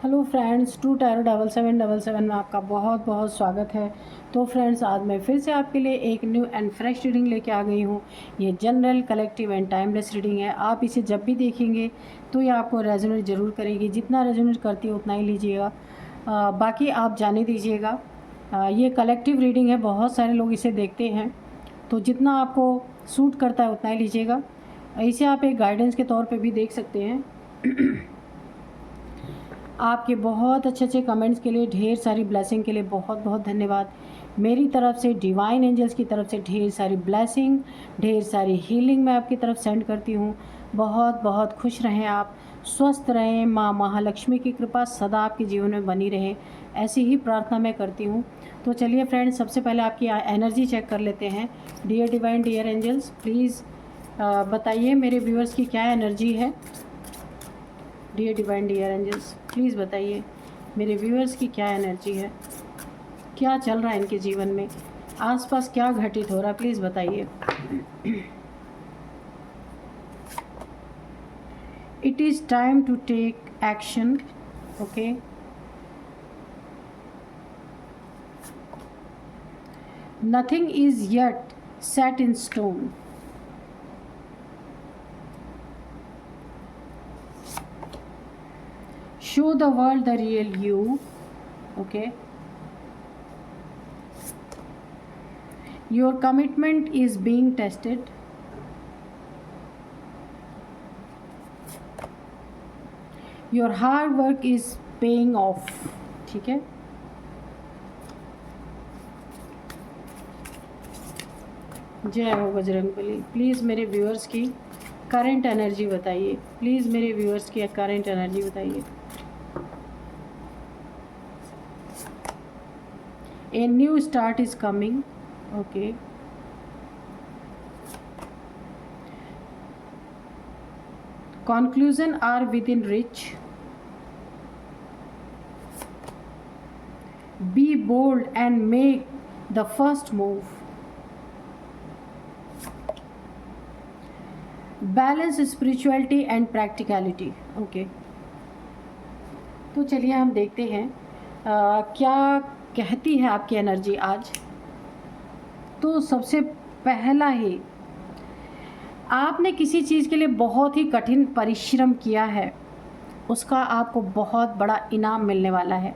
Hello friends, to tarot 7777 में आपका बहुत बहुत स्वागत है। तो फ्रेंड्स, आज मैं फिर से आपके लिए एक न्यू एंड फ्रेश रीडिंग लेके आ गई हूँ। ये general, collective and timeless reading है। आप इसे जब भी देखेंगे तो ये आपको रेजोनेट ज़रूर करेगी। जितना रेजोनेट करती है उतना ही लीजिएगा, बाकी आप जाने दीजिएगा। ये कलेक्टिव रीडिंग है, बहुत सारे लोग इसे देखते हैं, तो जितना आपको सूट करता है उतना ही लीजिएगा। इसे आप एक गाइडेंस के तौर पे भी देख सकते हैं। आपके बहुत अच्छे अच्छे कमेंट्स के लिए, ढेर सारी ब्लेसिंग के लिए बहुत बहुत धन्यवाद। मेरी तरफ से, डिवाइन एंजल्स की तरफ से ढेर सारी ब्लेसिंग, ढेर सारी हीलिंग मैं आपकी तरफ सेंड करती हूँ। बहुत बहुत खुश रहें आप, स्वस्थ रहें, माँ महालक्ष्मी की कृपा सदा आपके जीवन में बनी रहे, ऐसी ही प्रार्थना मैं करती हूँ। तो चलिए फ्रेंड्स, सबसे पहले आपकी एनर्जी चेक कर लेते हैं। Dear divine, dear angels, please बताइए मेरे व्यूअर्स की क्या एनर्जी है। Dear divine, dear angels, please बताइए मेरे व्यूअर्स की क्या एनर्जी है, क्या चल रहा है इनके जीवन में, आसपास क्या घटित हो रहा है, प्लीज़ बताइए। It is time to take action. Okay, nothing is yet set in stone. Show the world the real you. Okay, your commitment is being tested. Your hard work is paying off. ठीक है, जय हो Bajrangbali. Please मेरे viewers की current energy बताइए, please मेरे viewers की current energy बताइए। A new start is coming. Okay. Conclusion are within reach. Be bold and make the first move. Balance spirituality and practicality. Okay. तो चलिए हम देखते हैं क्या कहती है आपकी एनर्जी आज। तो सबसे पहला ही, आपने किसी चीज़ के लिए बहुत ही कठिन परिश्रम किया है, उसका आपको बहुत बड़ा इनाम मिलने वाला है।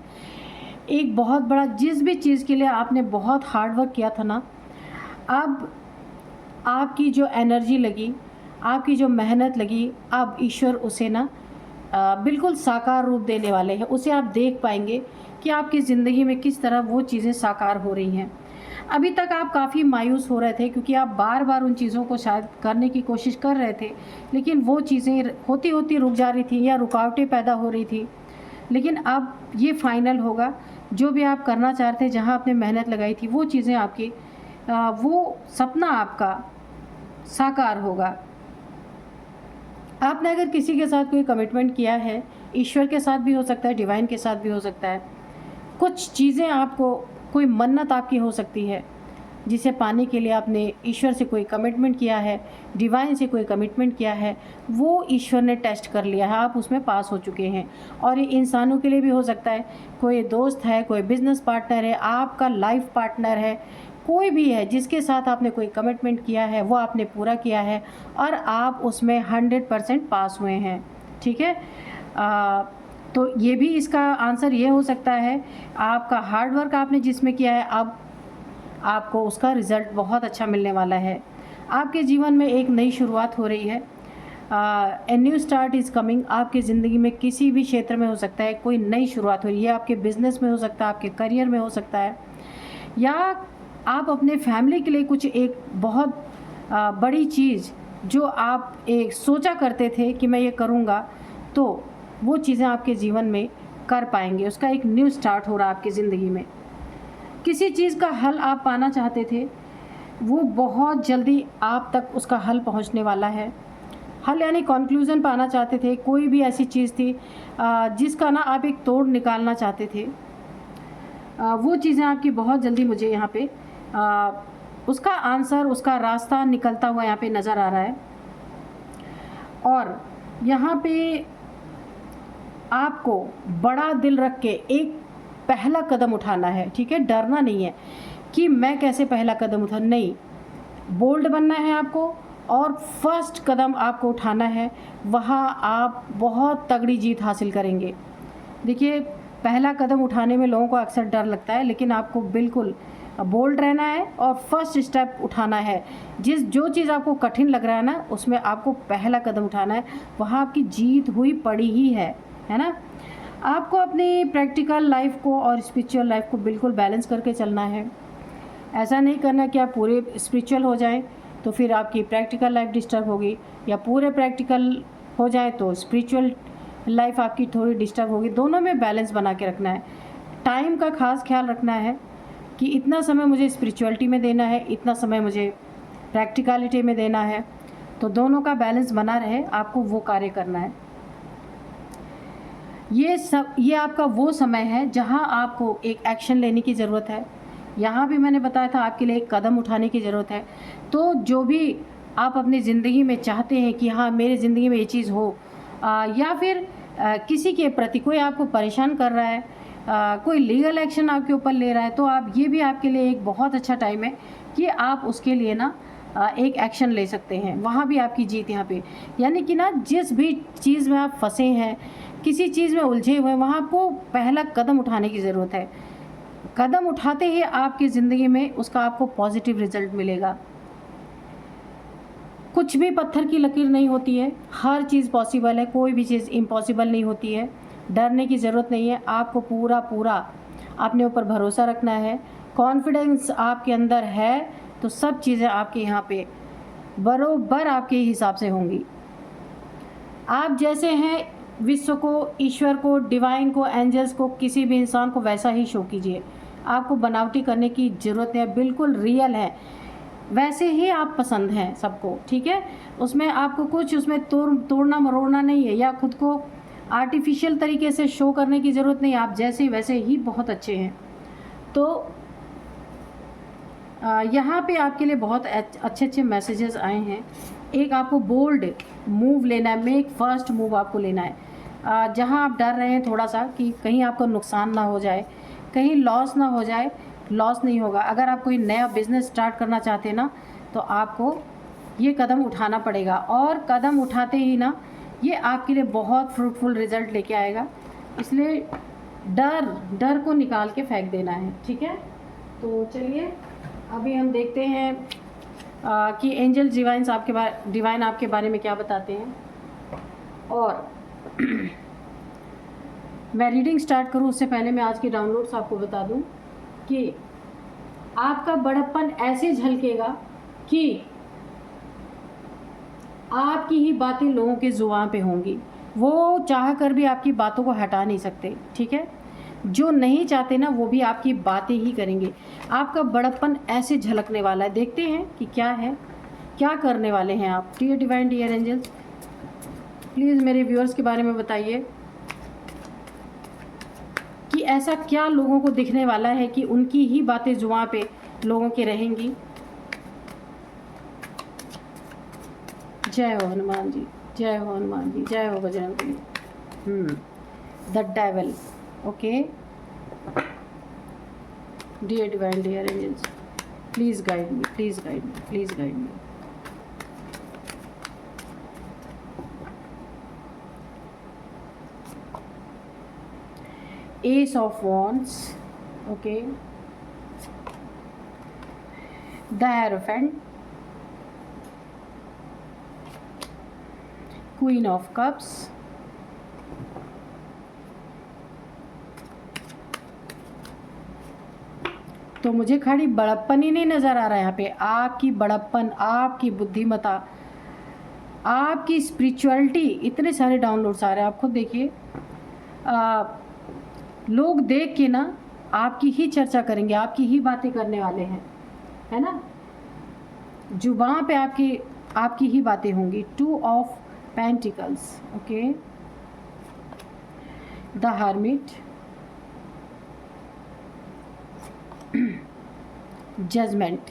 एक बहुत बड़ा, जिस भी चीज़ के लिए आपने बहुत हार्ड वर्क किया था ना, अब आपकी जो एनर्जी लगी, आपकी जो मेहनत लगी, अब ईश्वर उसे ना बिल्कुल साकार रूप देने वाले हैं। उसे आप देख पाएंगे कि आपकी ज़िंदगी में किस तरह वो चीज़ें साकार हो रही हैं। अभी तक आप काफ़ी मायूस हो रहे थे क्योंकि आप बार बार उन चीज़ों को शायद करने की कोशिश कर रहे थे, लेकिन वो चीज़ें होती होती रुक जा रही थी या रुकावटें पैदा हो रही थी। लेकिन अब ये फाइनल होगा। जो भी आप करना चाहते थे, जहाँ आपने मेहनत लगाई थी, वो चीज़ें आपकी, वो सपना आपका साकार होगा। आपने अगर किसी के साथ कोई कमिटमेंट किया है, ईश्वर के साथ भी हो सकता है, डिवाइन के साथ भी हो सकता है, कुछ चीज़ें आपको, कोई मन्नत आपकी हो सकती है जिसे पाने के लिए आपने ईश्वर से कोई कमिटमेंट किया है, डिवाइन से कोई कमिटमेंट किया है, वो ईश्वर ने टेस्ट कर लिया है, आप उसमें पास हो चुके हैं। और ये इंसानों के लिए भी हो सकता है, कोई दोस्त है, कोई बिजनेस पार्टनर है, आपका लाइफ पार्टनर है, कोई भी है जिसके साथ आपने कोई कमिटमेंट किया है, वो आपने पूरा किया है और आप उसमें 100% पास हुए हैं। ठीक है, तो ये भी इसका आंसर ये हो सकता है, आपका हार्ड वर्क आपने जिसमें किया है, अब आपको उसका रिज़ल्ट बहुत अच्छा मिलने वाला है। आपके जीवन में एक नई शुरुआत हो रही है। A new start is coming. आपकी ज़िंदगी में किसी भी क्षेत्र में हो सकता है, कोई नई शुरुआत हो रही है। आपके बिजनेस में हो सकता है, आपके करियर में हो सकता है, या आप अपने फैमिली के लिए कुछ एक बहुत बड़ी चीज़ जो आप एक सोचा करते थे कि मैं ये करूँगा, तो वो चीज़ें आपके जीवन में कर पाएंगे। उसका एक न्यू स्टार्ट हो रहा है आपकी ज़िंदगी में। किसी चीज़ का हल आप पाना चाहते थे, वो बहुत जल्दी आप तक उसका हल पहुंचने वाला है। हल यानी कंक्लूज़न पाना चाहते थे, कोई भी ऐसी चीज़ थी जिसका ना आप एक तोड़ निकालना चाहते थे, वो चीज़ें आपकी बहुत जल्दी मुझे यहाँ पे उसका आंसर, उसका रास्ता निकलता हुआ यहाँ पे नज़र आ रहा है। और यहाँ पे आपको बड़ा दिल रख के एक पहला कदम उठाना है, ठीक है। डरना नहीं है कि मैं कैसे पहला कदम उठा, नहीं, बोल्ड बनना है आपको और फर्स्ट कदम आपको उठाना है। वहाँ आप बहुत तगड़ी जीत हासिल करेंगे। देखिए, पहला कदम उठाने में लोगों को अक्सर डर लगता है, लेकिन आपको बिल्कुल बोल्ड रहना है और फर्स्ट स्टेप उठाना है। जो चीज़ आपको कठिन लग रहा है ना, उसमें आपको पहला कदम उठाना है। वहाँ आपकी जीत हुई पड़ी ही है ना। आपको अपनी प्रैक्टिकल लाइफ को और स्पिरिचुअल लाइफ को बिल्कुल बैलेंस करके चलना है। ऐसा नहीं करना कि आप पूरे स्पिरिचुअल हो जाएं तो फिर आपकी प्रैक्टिकल लाइफ डिस्टर्ब होगी, या पूरे प्रैक्टिकल हो जाए तो स्पिरिचुअल लाइफ आपकी थोड़ी डिस्टर्ब होगी। दोनों में बैलेंस बना के रखना है। टाइम का खास ख्याल रखना है कि इतना समय मुझे स्पिरिचुअलिटी में देना है, इतना समय मुझे प्रैक्टिकलिटी में देना है, तो दोनों का बैलेंस बना रहे, आपको वो कार्य करना है। ये आपका वो समय है जहां आपको एक एक्शन लेने की ज़रूरत है। यहाँ भी मैंने बताया था आपके लिए एक कदम उठाने की ज़रूरत है। तो जो भी आप अपनी ज़िंदगी में चाहते हैं कि हाँ, मेरी ज़िंदगी में ये चीज़ हो, या फिर किसी के प्रति कोई आपको परेशान कर रहा है, कोई लीगल एक्शन आपके ऊपर ले रहा है, तो आप ये भी आपके लिए एक बहुत अच्छा टाइम है कि आप उसके लिए ना एक एक्शन ले सकते हैं। वहाँ भी आपकी जीत यहाँ पे, यानी कि ना जिस भी चीज़ में आप फंसे हैं, किसी चीज़ में उलझे हुए हैं, वहाँ आपको पहला कदम उठाने की ज़रूरत है। कदम उठाते ही आपकी ज़िंदगी में उसका आपको पॉजिटिव रिजल्ट मिलेगा। कुछ भी पत्थर की लकीर नहीं होती है, हर चीज़ पॉसिबल है, कोई भी चीज़ इम्पॉसिबल नहीं होती है। डरने की ज़रूरत नहीं है, आपको पूरा अपने ऊपर भरोसा रखना है। कॉन्फिडेंस आपके अंदर है तो सब चीज़ें आपके यहाँ पे बरोबर आपके हिसाब से होंगी। आप जैसे हैं, विश्व को, ईश्वर को, डिवाइन को, एंजल्स को, किसी भी इंसान को वैसा ही शो कीजिए। आपको बनावटी करने की ज़रूरत है, बिल्कुल रियल है, वैसे ही आप पसंद हैं सबको, ठीक है। उसमें आपको कुछ उसमें तोड़ना मरोड़ना नहीं है, या खुद को आर्टिफिशियल तरीके से शो करने की ज़रूरत नहीं है। आप जैसे वैसे ही बहुत अच्छे हैं। तो यहाँ पे आपके लिए बहुत अच्छे मैसेजेस आए हैं। एक आपको बोल्ड मूव लेना है, मेक फर्स्ट मूव आपको लेना है। जहाँ आप डर रहे हैं थोड़ा सा कि कहीं आपको नुकसान ना हो जाए, कहीं लॉस ना हो जाए, लॉस नहीं होगा। अगर आप कोई नया बिज़नेस स्टार्ट करना चाहते हैं ना, तो आपको ये कदम उठाना पड़ेगा, और कदम उठाते ही ना ये आपके लिए बहुत फ्रूटफुल रिज़ल्ट लेके आएगा। इसलिए डर को निकाल के फेंक देना है, ठीक है। तो चलिए अभी हम देखते हैं कि एंजल डिवाइन आपके बारे में क्या बताते हैं। और मैं रीडिंग स्टार्ट करूं उससे पहले मैं आज के डाउनलोड्स आपको बता दूं कि आपका बड़प्पन ऐसे झलकेगा कि आपकी ही बातें लोगों के जुबान पे होंगी। वो चाह कर भी आपकी बातों को हटा नहीं सकते, ठीक है। जो नहीं चाहते ना, वो भी आपकी बातें ही करेंगे। आपका बड़प्पन ऐसे झलकने वाला है। देखते हैं कि क्या है, क्या करने वाले हैं आप। Dear divine, dear angels, please मेरे व्यूअर्स के बारे में बताइए कि ऐसा क्या लोगों को दिखने वाला है कि उनकी ही बातें जुबान पे लोगों के रहेंगी। जय हो हनुमान जी, जय हो हनुमान जी, जय हो Bajrangbali. The devil, okay. Dear divine, dear angels, please guide me, please guide me, please guide me. Ace of Wands, okay. The Hierophant, Queen of Cups, तो मुझे खाली बड़प्पन ही नहीं नज़र आ रहा है यहाँ पे। आपकी बड़प्पन, आपकी बुद्धिमता, आपकी स्पिरिचुअलिटी, इतने सारे डाउनलोड्स आ रहे हैं। आप खुद देखिए, लोग देख के ना आपकी ही चर्चा करेंगे, आपकी ही बातें करने वाले हैं, है ना। जुबान पे आपकी ही बातें होंगी। 2 of pentacles, okay. The hermit, judgement,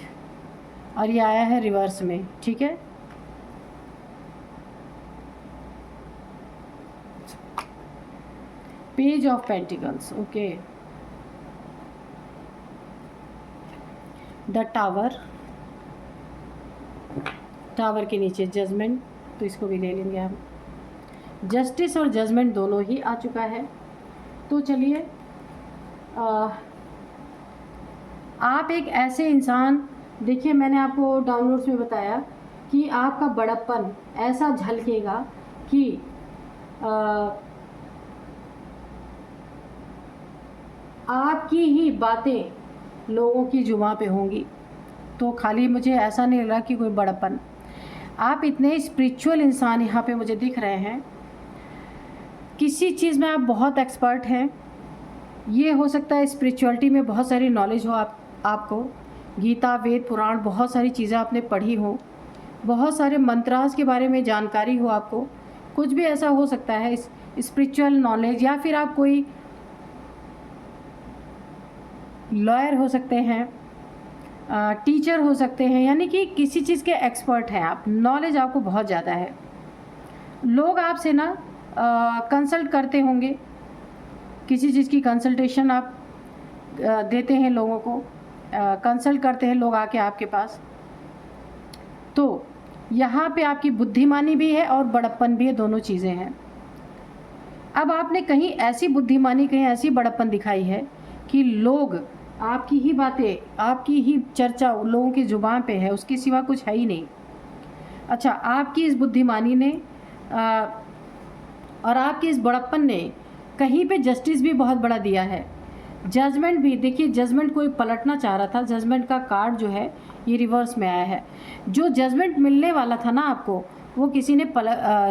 और ये आया है रिवर्स में, ठीक है। Page of pentacles, okay. The tower, tower के नीचे जजमेंट, तो इसको भी ले लेंगे हम। जस्टिस और जजमेंट दोनों ही आ चुका है। तो चलिए, आप एक ऐसे इंसान, देखिए मैंने आपको डाउनलोड्स में बताया कि आपका बड़प्पन ऐसा झलकेगा कि आपकी ही बातें लोगों की जुबान पे होंगी। तो खाली मुझे ऐसा नहीं लगा कि कोई बड़प्पन, आप इतने स्पिरिचुअल इंसान यहाँ पे मुझे दिख रहे हैं। किसी चीज़ में आप बहुत एक्सपर्ट हैं। ये हो सकता है स्पिरिचुअलिटी में बहुत सारी नॉलेज हो आपको, गीता, वेद, पुराण, बहुत सारी चीज़ें आपने पढ़ी हो, बहुत सारे मंत्रास के बारे में जानकारी हो आपको, कुछ भी ऐसा हो सकता है स्पिरिचुअल नॉलेज, या फिर आप कोई लॉयर हो सकते हैं, टीचर हो सकते हैं, यानी कि किसी चीज़ के एक्सपर्ट हैं आप, नॉलेज आपको बहुत ज़्यादा है। लोग आपसे ना कंसल्ट करते होंगे, किसी चीज़ की कंसल्टेशन आप देते हैं लोगों को, कंसल्ट करते हैं लोग आके आपके पास। तो यहाँ पे आपकी बुद्धिमानी भी है और बड़प्पन भी है, दोनों चीज़ें हैं। अब आपने कहीं ऐसी बुद्धिमानी, कहीं ऐसी बड़प्पन दिखाई है कि लोग आपकी ही बातें, आपकी ही चर्चा लोगों की ज़ुबान पे है, उसके सिवा कुछ है ही नहीं। अच्छा, आपकी इस बुद्धिमानी ने और आपकी इस बड़प्पन ने कहीं पे जस्टिस भी बहुत बड़ा दिया है, जजमेंट भी। देखिए, जजमेंट कोई पलटना चाह रहा था, जजमेंट का कार्ड जो है ये रिवर्स में आया है। जो जजमेंट मिलने वाला था ना आपको, वो किसी ने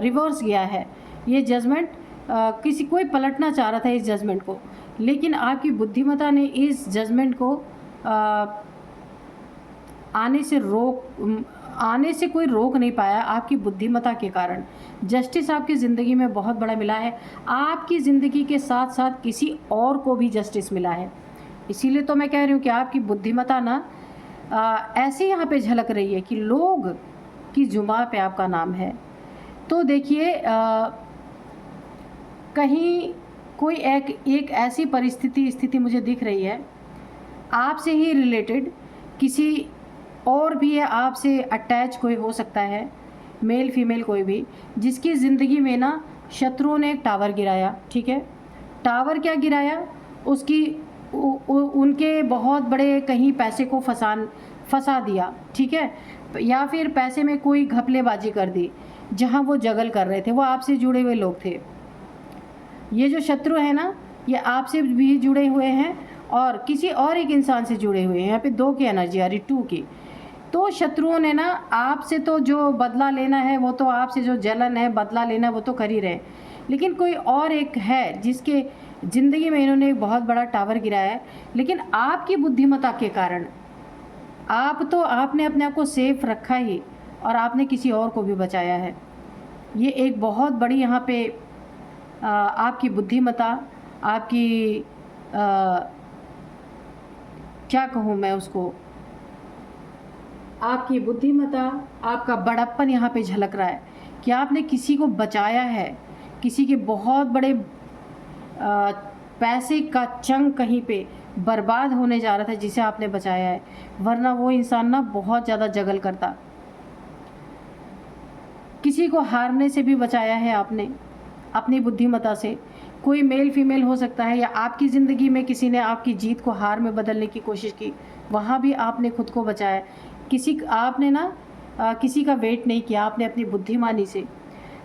रिवर्स गया है। ये जजमेंट कोई पलटना चाह रहा था इस जजमेंट को, लेकिन आपकी बुद्धिमत्ता ने इस जजमेंट को आने से कोई रोक नहीं पाया, आपकी बुद्धिमत्ता के कारण। जस्टिस आपकी ज़िंदगी में बहुत बड़ा मिला है। आपकी ज़िंदगी के साथ साथ किसी और को भी जस्टिस मिला है। इसीलिए तो मैं कह रही हूँ कि आपकी बुद्धिमत्ता ना ऐसे यहाँ पे झलक रही है कि लोग की जुबान पे आपका नाम है। तो देखिए, कहीं कोई एक ऐसी स्थिति मुझे दिख रही है, आपसे ही रिलेटेड किसी और भी है, आपसे अटैच कोई हो सकता है, मेल फीमेल कोई भी, जिसकी ज़िंदगी में ना शत्रुओं ने एक टावर गिराया। ठीक है, टावर क्या गिराया, उनके बहुत बड़े कहीं पैसे को फंसा दिया। ठीक है, या फिर पैसे में कोई घपलेबाजी कर दी, जहां वो जगल कर रहे थे, वो आपसे जुड़े हुए लोग थे। ये जो शत्रु है ना, ये आपसे भी जुड़े हुए हैं और किसी और एक इंसान से जुड़े हुए हैं। यहाँ पे 2 की एनर्जी आ रही, 2 की। तो शत्रुओं ने ना आपसे तो जो बदला लेना है, वो तो आपसे जो जलन है, बदला लेना है, वो तो कर ही रहे, लेकिन कोई और एक है जिसके ज़िंदगी में इन्होंने एक बहुत बड़ा टावर गिराया है। लेकिन आपकी बुद्धिमत्ता के कारण आपने अपने आप को सेफ रखा ही, और आपने किसी और को भी बचाया है। ये एक बहुत बड़ी यहाँ पे आपकी बुद्धिमत्ता, आपकी क्या कहूँ मैं उसको, आपकी बुद्धिमत्ता, आपका बड़प्पन यहाँ पे झलक रहा है कि आपने किसी को बचाया है। किसी के बहुत बड़े पैसे का चंक कहीं पे बर्बाद होने जा रहा था, जिसे आपने बचाया है, वरना वो इंसान ना बहुत ज़्यादा जगल करता। किसी को हारने से भी बचाया है आपने अपनी बुद्धिमत्ता से। कोई मेल फीमेल हो सकता है, या आपकी ज़िंदगी में किसी ने आपकी जीत को हार में बदलने की कोशिश की, वहाँ भी आपने खुद को बचाया। आपने ना किसी का वेट नहीं किया, आपने अपनी बुद्धिमानी से।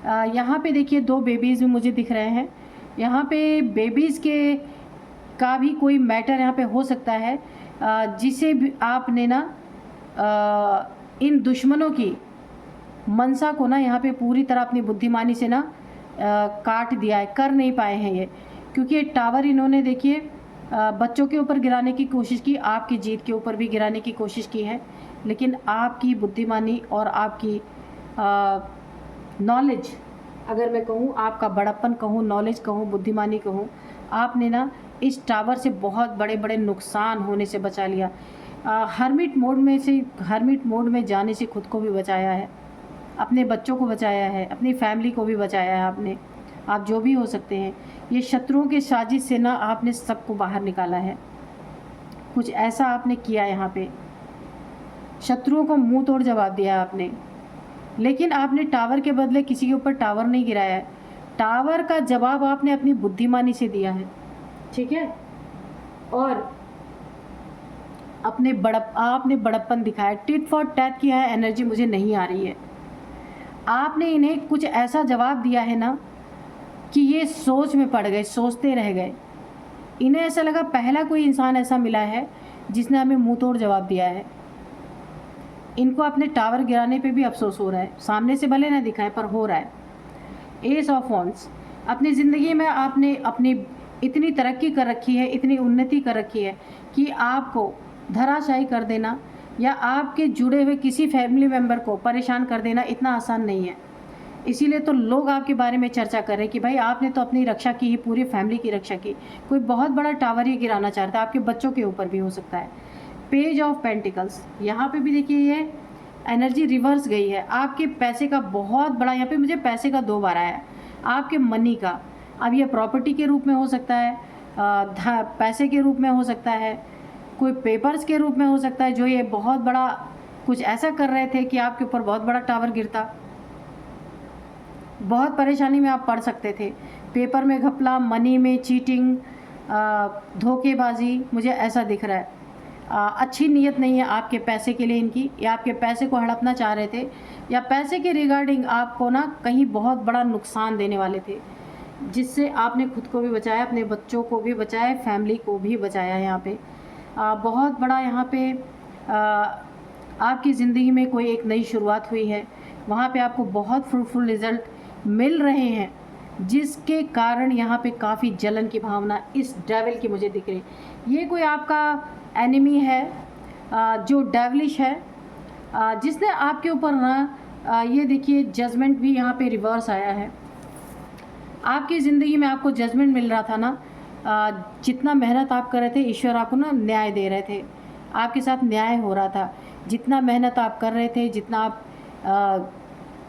यहाँ पे देखिए 2 बेबीज़ भी मुझे दिख रहे हैं। यहाँ पे बेबीज़ का भी कोई मैटर यहाँ पे हो सकता है, जिसे भी आपने ना इन दुश्मनों की मनसा को ना यहाँ पे पूरी तरह अपनी बुद्धिमानी से ना काट दिया है, कर नहीं पाए हैं ये। क्योंकि ये टावर इन्होंने देखिए बच्चों के ऊपर गिराने की कोशिश की, आपकी जीत के ऊपर भी गिराने की कोशिश की है, लेकिन आपकी बुद्धिमानी और आपकी नॉलेज, अगर मैं कहूँ, आपका बड़प्पन कहूँ, नॉलेज कहूँ, बुद्धिमानी कहूँ, आपने ना इस टावर से बहुत बड़े बड़े नुकसान होने से बचा लिया। हर्मिट मोड में जाने से खुद को भी बचाया है, अपने बच्चों को बचाया है, अपनी फैमिली को भी बचाया है आपने। आप जो भी हो सकते हैं, ये शत्रुओं के साजिश से ना आपने सबको बाहर निकाला है। कुछ ऐसा आपने किया यहाँ पे, शत्रुओं को मुंह तोड़ जवाब दिया आपने। लेकिन आपने टावर के बदले किसी के ऊपर टावर नहीं गिराया है, टावर का जवाब आपने अपनी बुद्धिमानी से दिया है, ठीक है। और आपने बड़प्पन दिखाया, टिट फॉर टैट किया है, एनर्जी मुझे नहीं आ रही है। आपने इन्हें कुछ ऐसा जवाब दिया है ना कि ये सोच में पड़ गए, सोचते रह गए। इन्हें ऐसा लगा पहला कोई इंसान ऐसा मिला है जिसने हमें मुंह तोड़ जवाब दिया है। इनको अपने टावर गिराने पे भी अफसोस हो रहा है, सामने से भले ना दिखाए पर हो रहा है। एस ऑफ वॉन्ड्स, अपनी ज़िंदगी में आपने अपनी इतनी तरक्की कर रखी है, इतनी उन्नति कर रखी है कि आपको धराशायी कर देना या आपके जुड़े हुए किसी फैमिली मेम्बर को परेशान कर देना इतना आसान नहीं है। इसीलिए तो लोग आपके बारे में चर्चा कर रहे हैं कि भाई आपने तो अपनी रक्षा की ही, पूरी फैमिली की रक्षा की। कोई बहुत बड़ा टावर ही गिराना चाहता है, आपके बच्चों के ऊपर भी हो सकता है। पेज ऑफ पेंटिकल्स, यहाँ पे भी देखिए ये एनर्जी रिवर्स गई है। आपके पैसे का बहुत बड़ा, यहाँ पे मुझे पैसे का 2 बार आया है, आपके मनी का। अब ये प्रॉपर्टी के रूप में हो सकता है, पैसे के रूप में हो सकता है, कोई पेपर्स के रूप में हो सकता है, जो ये बहुत बड़ा कुछ ऐसा कर रहे थे कि आपके ऊपर बहुत बड़ा टावर गिरता। बहुत परेशानी में आप पड़ सकते थे, पेपर में घपला, मनी में चीटिंग, धोखेबाजी, मुझे ऐसा दिख रहा है। अच्छी नीयत नहीं है आपके पैसे के लिए इनकी, या आपके पैसे को हड़पना चाह रहे थे, या पैसे के रिगार्डिंग आपको ना कहीं बहुत बड़ा नुकसान देने वाले थे, जिससे आपने खुद को भी बचाया, अपने बच्चों को भी बचाया, फैमिली को भी बचाया। यहाँ पे बहुत बड़ा यहाँ पे आपकी ज़िंदगी में कोई एक नई शुरुआत हुई है, वहाँ पे आपको बहुत फ्रूटफुल रिज़ल्ट मिल रहे हैं, जिसके कारण यहाँ पे काफ़ी जलन की भावना इस डेविल की मुझे दिख रही। ये कोई आपका एनिमी है जो डेविलिश है, जिसने आपके ऊपर ना ये देखिए जजमेंट भी यहाँ पे रिवर्स आया है। आपकी ज़िंदगी में आपको जजमेंट मिल रहा था ना, जितना मेहनत आप कर रहे थे ईश्वर आपको ना न्याय दे रहे थे, आपके साथ न्याय हो रहा था। जितना मेहनत आप कर रहे थे, जितना आप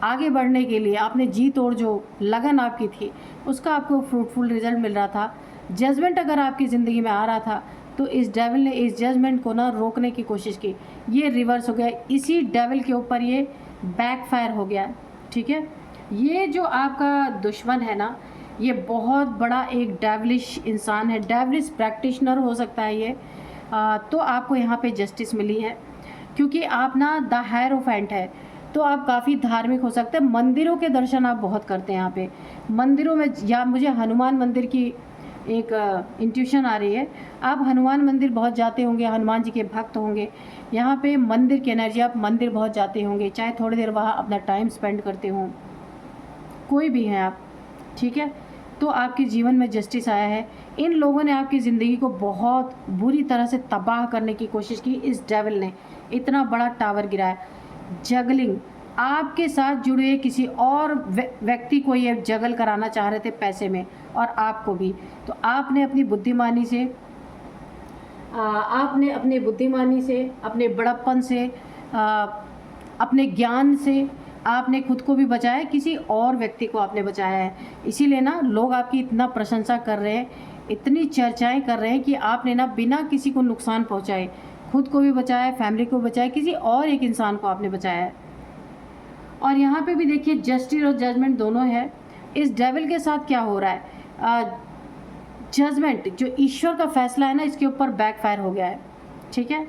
आगे बढ़ने के लिए आपने जी तोड़ जो लगन आपकी थी, उसका आपको फ्रूटफुल रिजल्ट मिल रहा था। जजमेंट अगर आपकी ज़िंदगी में आ रहा था तो इस डेविल ने इस जजमेंट को ना रोकने की कोशिश की, ये रिवर्स हो गया, इसी डेविल के ऊपर ये बैकफायर हो गया, ठीक है। ये जो आपका दुश्मन है ना, ये बहुत बड़ा एक डेविलिश इंसान है, डेविलिश प्रैक्टिशनर हो सकता है ये। तो आपको यहाँ पे जस्टिस मिली है, क्योंकि आप ना द हायरोफेंट है, तो आप काफ़ी धार्मिक हो सकते हैं। मंदिरों के दर्शन आप बहुत करते हैं यहाँ पे, मंदिरों में, या मुझे हनुमान मंदिर की एक इंट्यूशन आ रही है, आप हनुमान मंदिर बहुत जाते होंगे, हनुमान जी के भक्त होंगे। यहाँ पे मंदिर की एनर्जी, आप मंदिर बहुत जाते होंगे, चाहे थोड़ी देर वहाँ अपना टाइम स्पेंड करते हों, कोई भी हैं आप, ठीक है। तो आपके जीवन में जस्टिस आया है। इन लोगों ने आपकी ज़िंदगी को बहुत बुरी तरह से तबाह करने की कोशिश की, इस डेविल ने इतना बड़ा टावर गिराया। जगलिंग, आपके साथ जुड़े किसी और व्यक्ति को ये जगल कराना चाह रहे थे पैसे में, और आपको भी। तो आपने अपनी बुद्धिमानी से अपने बड़प्पन से, अपने ज्ञान से आपने खुद को भी बचाया, किसी और व्यक्ति को आपने बचाया है। इसीलिए ना लोग आपकी इतना प्रशंसा कर रहे हैं, इतनी चर्चाएं कर रहे हैं कि आपने ना बिना किसी को नुकसान पहुंचाए खुद को भी बचाया, फैमिली को बचाया, किसी और एक इंसान को आपने बचाया है। और यहाँ पे भी देखिए जस्टिस और जजमेंट दोनों है। इस डेविल के साथ क्या हो रहा है, जजमेंट जो ईश्वर का फैसला है ना, इसके ऊपर बैकफायर हो गया है, ठीक है।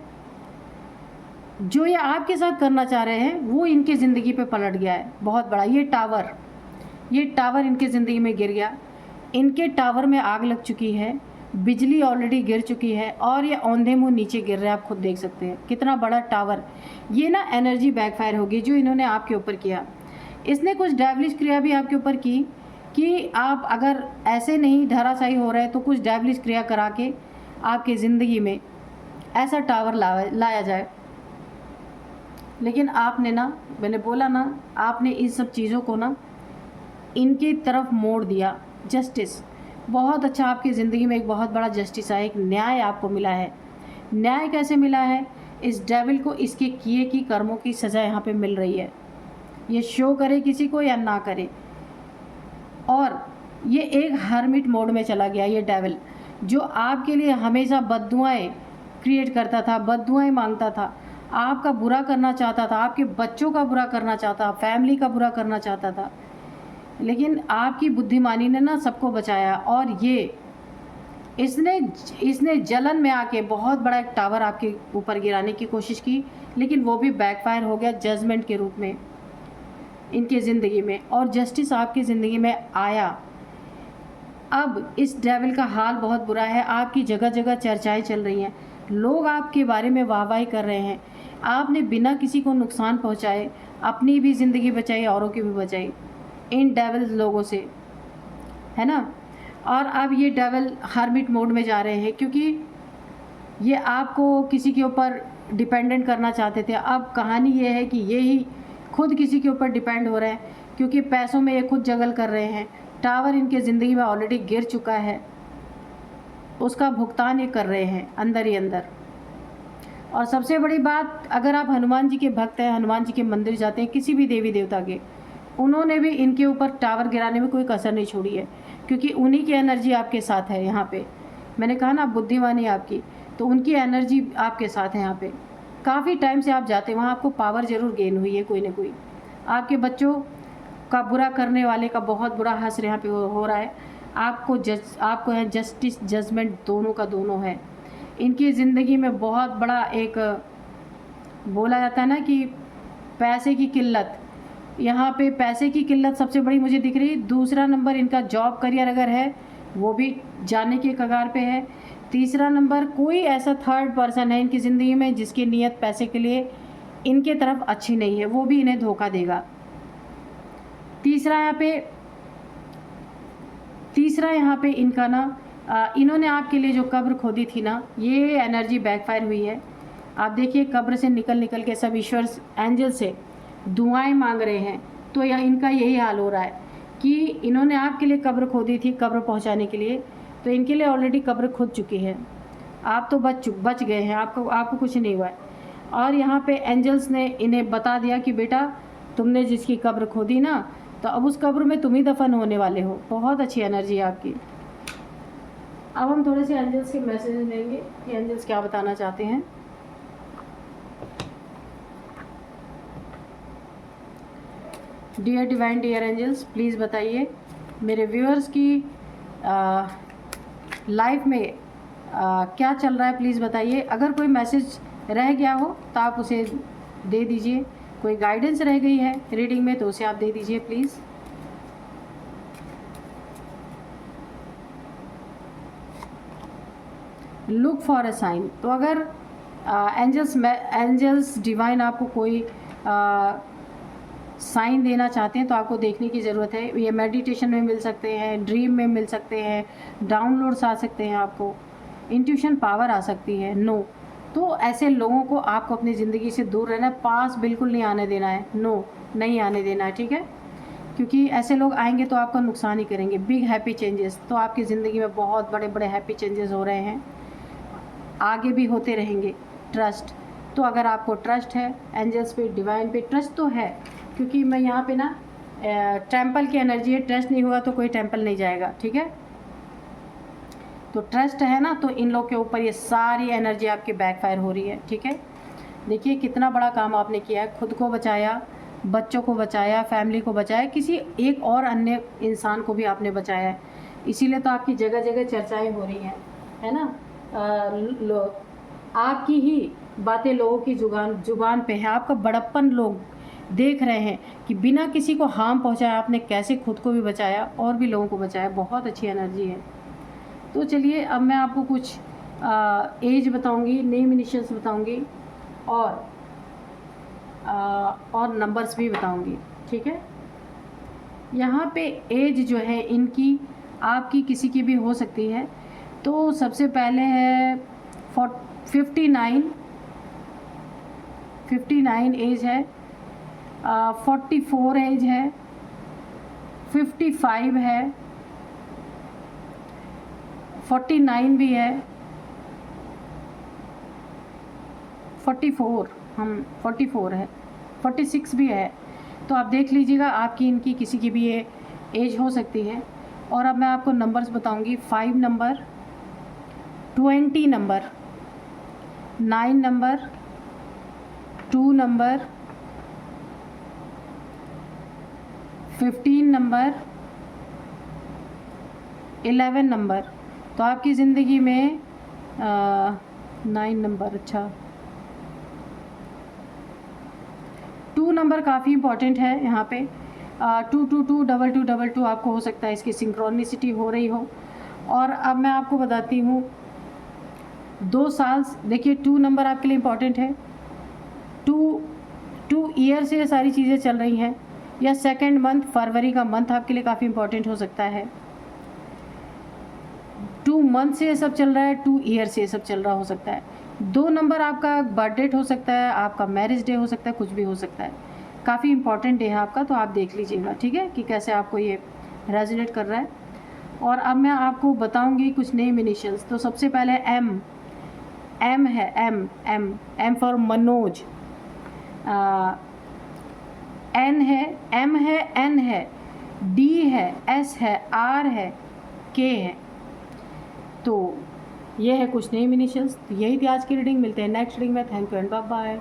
जो ये आपके साथ करना चाह रहे हैं वो इनके ज़िंदगी पे पलट गया है बहुत बड़ा। ये टावर इनके ज़िंदगी में गिर गया, इनके टावर में आग लग चुकी है, बिजली ऑलरेडी गिर चुकी है, और ये औंधे मुंह नीचे गिर रहे हैं। आप खुद देख सकते हैं कितना बड़ा टावर। ये ना एनर्जी बैकफायर होगी जो इन्होंने आपके ऊपर किया। इसने कुछ डेविलिश क्रिया भी आपके ऊपर की कि आप अगर ऐसे नहीं धराशायी हो रहे तो कुछ डेविलिश क्रिया करा के आपके ज़िंदगी में ऐसा टावर लाया जाए। लेकिन आपने ना, मैंने बोला ना, आपने इन सब चीज़ों को ना इनकी तरफ मोड़ दिया। जस्टिस, बहुत अच्छा, आपकी ज़िंदगी में एक बहुत बड़ा जस्टिस आया, एक न्याय आपको मिला है। न्याय कैसे मिला है, इस डेविल को इसके किए की कर्मों की सज़ा यहाँ पे मिल रही है, ये शो करे किसी को या ना करे। और ये एक हर्मिट मोड में चला गया ये डेविल, जो आपके लिए हमेशा बद्दुआएं क्रिएट करता था, बद्दुआएं मांगता था, आपका बुरा करना चाहता था, आपके बच्चों का बुरा करना चाहता, फैमिली का बुरा करना चाहता था। लेकिन आपकी बुद्धिमानी ने ना सबको बचाया, और ये इसने जलन में आके बहुत बड़ा एक टावर आपके ऊपर गिराने की कोशिश की, लेकिन वो भी बैकफायर हो गया जजमेंट के रूप में इनके ज़िंदगी में, और जस्टिस आपकी ज़िंदगी में आया। अब इस डेविल का हाल बहुत बुरा है, आपकी जगह जगह चर्चाएं चल रही हैं, लोग आपके बारे में वाहवाही कर रहे हैं। आपने बिना किसी को नुकसान पहुंचाए अपनी भी ज़िंदगी बचाई, औरों की भी बचाई इन डेविल लोगों से, है ना। और अब ये डेविल हर्मिट मोड में जा रहे हैं, क्योंकि ये आपको किसी के ऊपर डिपेंडेंट करना चाहते थे। अब कहानी ये है कि ये ही खुद किसी के ऊपर डिपेंड हो रहे हैं, क्योंकि पैसों में ये खुद जगल कर रहे हैं। टावर इनके ज़िंदगी में ऑलरेडी गिर चुका है, उसका भुगतान ये कर रहे हैं अंदर ही अंदर। और सबसे बड़ी बात, अगर आप हनुमान जी के भक्त हैं, हनुमान जी के मंदिर जाते हैं, किसी भी देवी देवता के, उन्होंने भी इनके ऊपर टावर गिराने में कोई कसर नहीं छोड़ी है, क्योंकि उन्हीं की एनर्जी आपके साथ है यहाँ पे। मैंने कहा ना बुद्धिमानी आपकी, तो उनकी एनर्जी आपके साथ है यहाँ पे। काफ़ी टाइम से आप जाते हैं वहाँ, आपको पावर ज़रूर गेन हुई है कोई ना कोई। आपके बच्चों का बुरा करने वाले का बहुत बुरा हश्र यहाँ पे हो रहा है। आपको है जस्टिस जजमेंट दोनों का दोनों है। इनकी ज़िंदगी में बहुत बड़ा एक बोला जाता है ना कि पैसे की किल्लत, यहाँ पे पैसे की किल्लत सबसे बड़ी मुझे दिख रही। दूसरा नंबर इनका जॉब करियर अगर है वो भी जाने के कगार पे है। तीसरा नंबर कोई ऐसा थर्ड पर्सन है इनकी ज़िंदगी में जिसकी नीयत पैसे के लिए इनके तरफ अच्छी नहीं है, वो भी इन्हें धोखा देगा। तीसरा यहाँ पे इनका ना इन्होंने आपके लिए जो कब्र खोदी थी ना, ये एनर्जी बैकफायर हुई है। आप देखिए कब्र से निकल के सब ईश्वर एंजल से दुआएं मांग रहे हैं। तो यह इनका यही हाल हो रहा है कि इन्होंने आपके लिए कब्र खोदी थी, कब्र पहुंचाने के लिए, तो इनके लिए ऑलरेडी कब्र खुद चुकी है। आप तो बच गए हैं, आपको कुछ नहीं हुआ है। और यहाँ पे एंजल्स ने इन्हें बता दिया कि बेटा तुमने जिसकी कब्र खोदी ना, तो अब उस कब्र में तुम ही दफन होने वाले हो। बहुत अच्छी एनर्जी है आपकी। अब हम थोड़े से एंजल्स के मैसेज लेंगे कि एंजल्स क्या बताना चाहते हैं। Dear divine, dear angels, please बताइए मेरे व्यूअर्स की लाइफ में क्या चल रहा है, प्लीज़ बताइए। अगर कोई मैसेज रह गया हो तो आप उसे दे दीजिए, कोई गाइडेंस रह गई है रीडिंग में तो उसे आप दे दीजिए please. Look for a sign, तो अगर एंजल्स डिवाइन आपको कोई साइन देना चाहते हैं तो आपको देखने की ज़रूरत है। ये मेडिटेशन में मिल सकते हैं, ड्रीम में मिल सकते हैं, डाउनलोड्स आ सकते हैं, आपको इंट्यूशन पावर आ सकती है। नो, तो ऐसे लोगों को आपको अपनी ज़िंदगी से दूर रहना है, पास बिल्कुल नहीं आने देना है। नो, नहीं आने देना है, ठीक है, क्योंकि ऐसे लोग आएंगे तो आपका नुकसान ही करेंगे। बिग हैप्पी चेंजेस, तो आपकी ज़िंदगी में बहुत बड़े बड़े हैप्पी चेंजेस हो रहे हैं, आगे भी होते रहेंगे। ट्रस्ट, तो अगर आपको ट्रस्ट है एंजल्स पे, डिवाइन पे ट्रस्ट तो है, क्योंकि मैं यहाँ पे ना टेंपल की एनर्जी है, ट्रस्ट नहीं होगा तो कोई टेंपल नहीं जाएगा, ठीक है। तो ट्रस्ट है ना, तो इन लोग के ऊपर ये सारी एनर्जी आपकी बैकफायर हो रही है, ठीक है। देखिए कितना बड़ा काम आपने किया है, खुद को बचाया, बच्चों को बचाया, फैमिली को बचाया, किसी एक और अन्य इंसान को भी आपने बचाया है। इसीलिए तो आपकी जगह जगह चर्चाएं हो रही हैं, है ना। आपकी ही बातें लोगों की जुबान पे है, आपका बड़प्पन लोग देख रहे हैं कि बिना किसी को हार्म पहुंचाया आपने कैसे खुद को भी बचाया और भी लोगों को बचाया। बहुत अच्छी एनर्जी है। तो चलिए अब मैं आपको कुछ एज बताऊंगी, नेम इनिशियल्स बताऊंगी और नंबर्स भी बताऊंगी, ठीक है। यहाँ पे एज जो है इनकी आपकी किसी की भी हो सकती है। तो सबसे पहले है 59 एज है, 44 एज है, 55 है, 49 भी है, 44 है, 46 भी है। तो आप देख लीजिएगा आपकी इनकी किसी की भी ये एज हो सकती है। और अब मैं आपको नंबर्स बताऊंगी। 5 number, 20 number, 9 number, 2 number, 15 number, 11 number. तो आपकी ज़िंदगी में 9 नंबर, अच्छा 2 नंबर काफ़ी इंपॉर्टेंट है यहाँ पे। 222 2222 आपको हो सकता है इसकी सिंक्रोनिसिटी हो रही हो। और अब मैं आपको बताती हूँ 2 साल, देखिए 2 नंबर आपके लिए इम्पॉर्टेंट है। 2 ईयर से ये सारी चीज़ें चल रही हैं, या सेकेंड मंथ, फरवरी का मंथ आपके लिए काफ़ी इंपॉर्टेंट हो सकता है। 2 मंथ से ये सब चल रहा है, 2 ईयर से ये सब चल रहा हो सकता है। 2 नंबर आपका बर्थ डेट हो सकता है, आपका मैरिज डे हो सकता है, कुछ भी हो सकता है। काफ़ी इंपॉर्टेंट डे है आपका, तो आप देख लीजिएगा, ठीक है, कि कैसे आपको ये रेजोनेट कर रहा है। और अब मैं आपको बताऊंगी कुछ नेम इनिशियल्स। तो सबसे पहले एम है, एम फॉर मनोज। एन है, एम है, एन है, डी है, एस है, आर है, के है। तो ये है कुछ नेम इनिशियल्स। तो यही थी आज की रीडिंग। मिलते हैं नेक्स्ट रीडिंग में। Thank you and bye bye.